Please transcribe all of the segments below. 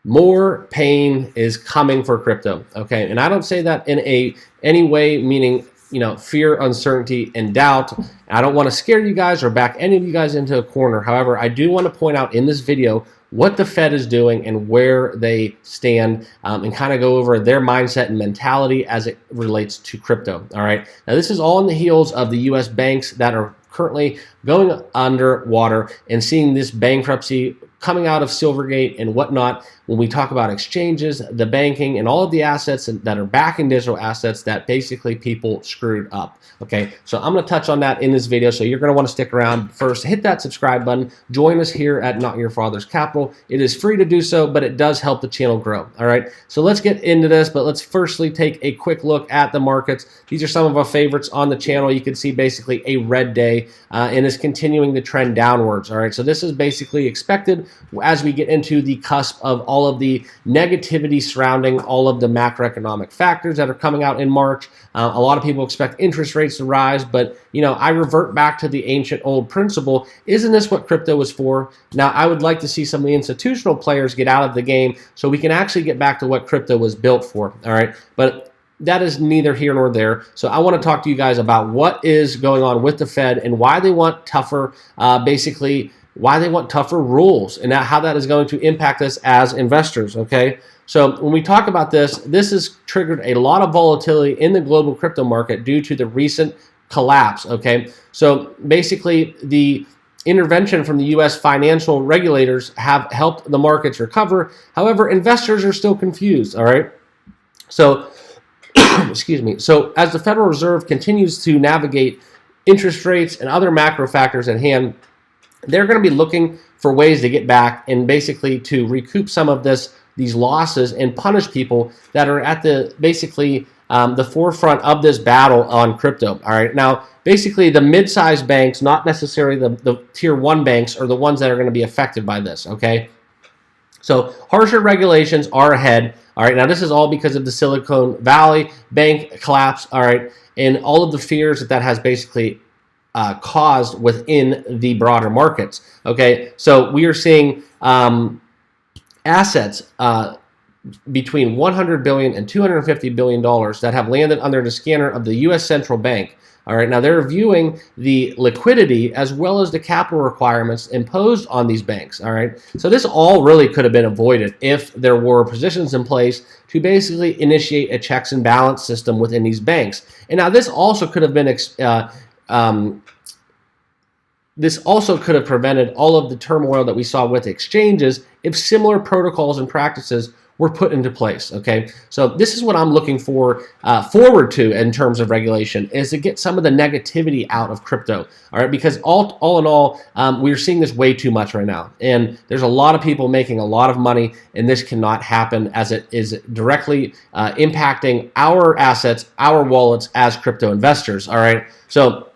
more pain is coming for crypto. Okay, and I don't say that in any way meaning, you know, fear, uncertainty, and doubt. I don't want to scare you guys or back any of you guys into a corner. However, I do want to point out in this video what the Fed is doing and where they stand, and kind of go over their mindset and mentality as it relates to crypto. All right. Now, this is all on the heels of the U.S. banks that are currently going underwater and seeing this bankruptcy coming out of Silvergate and whatnot. When we talk about exchanges, the banking, and all of the assets that are backing digital assets that basically people screwed up. Okay, so I'm going to touch on that in this video, so you're going to want to stick around. First, hit that subscribe button. Join us here at Not Your Father's Capital. It is free to do so, but it does help the channel grow. All right, so let's get into this, but let's firstly take a quick look at the markets. These are some of our favorites on the channel. You can see basically a red day, and is continuing the trend downwards. All right, so this is basically expected as we get into the cusp of all of the negativity surrounding all of the macroeconomic factors that are coming out in March. A lot of people expect interest rates to rise, but you know, I revert back to the ancient old principle. Isn't this what crypto is for? Now, I would like to see some of the institutional players get out of the game so we can actually get back to what crypto was built for. All right, but that is neither here nor there. So I want to talk to you guys about what is going on with the Fed and why they want tougher, why they want tougher rules, and how that is going to impact us as investors. Okay, so when we talk about this, this has triggered a lot of volatility in the global crypto market due to the recent collapse. Okay, so basically the intervention from the U.S. financial regulators have helped the markets recover. However, investors are still confused. All right, so excuse me. So as the Federal Reserve continues to navigate interest rates and other macro factors at hand, they're going to be looking for ways to get back and basically to recoup some of these losses and punish people that are at the the forefront of this battle on crypto. All right, now basically the mid-sized banks, not necessarily the tier 1 banks, are the ones that are going to be affected by this. Okay, so harsher regulations are ahead. All right, now this is all because of the Silicon Valley Bank collapse. All right, and all of the fears that has basically caused within the broader markets. Okay, so we are seeing assets between $100 billion and $250 billion that have landed under the scanner of the U.S. Central Bank. All right, now they're reviewing the liquidity as well as the capital requirements imposed on these banks. All right, so this all really could have been avoided if there were positions in place to basically initiate a checks and balance system within these banks. And now this also could have been this also could have prevented all of the turmoil that we saw with exchanges if similar protocols and practices were put into place. Okay, so this is what I'm looking forward to in terms of regulation, is to get some of the negativity out of crypto. All right, because all in all, we're seeing this way too much right now, and there's a lot of people making a lot of money, and this cannot happen as it is directly impacting our assets, our wallets as crypto investors. All right, so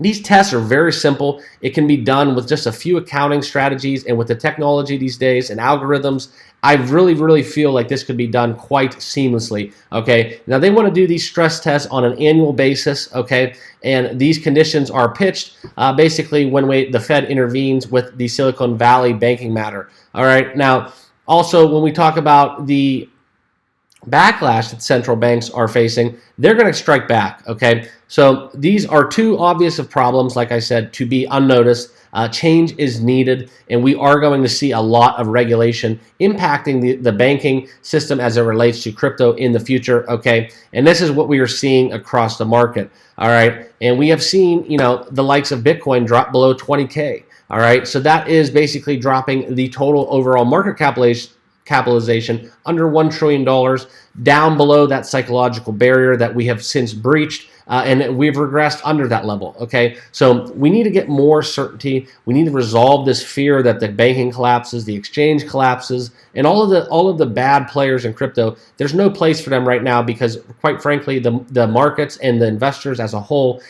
these tests are very simple. It can be done with just a few accounting strategies, and with the technology these days and algorithms, I really feel like this could be done quite seamlessly. Okay, now they want to do these stress tests on an annual basis. Okay, and these conditions are pitched basically when the Fed intervenes with the Silicon Valley banking matter. All right, now also when we talk about the backlash that central banks are facing, they're going to strike back. Okay, so these are two obvious of problems, like I said, to be unnoticed. Change is needed, and we are going to see a lot of regulation impacting the banking system as it relates to crypto in the future. Okay, and this is what we are seeing across the market. All right, and we have seen, you know, the likes of Bitcoin drop below 20K. All right, so that is basically dropping the total overall market capitalization under $1 trillion, down below that psychological barrier that we have since breached, and we've regressed under that level. Okay, so we need to get more certainty. We need to resolve this fear that the banking collapses, the exchange collapses, and all of the bad players in crypto. There's no place for them right now because, quite frankly, the markets and the investors as a whole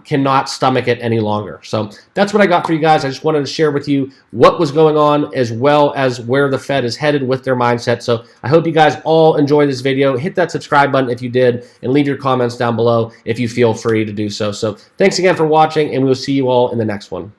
cannot stomach it any longer. So that's what I got for you guys. I just wanted to share with you what was going on as well as where the Fed is headed with their mindset. So I hope you guys all enjoy this video. Hit that subscribe button if you did, and leave your comments down below if you feel free to do so. So thanks again for watching, and we will see you all in the next one.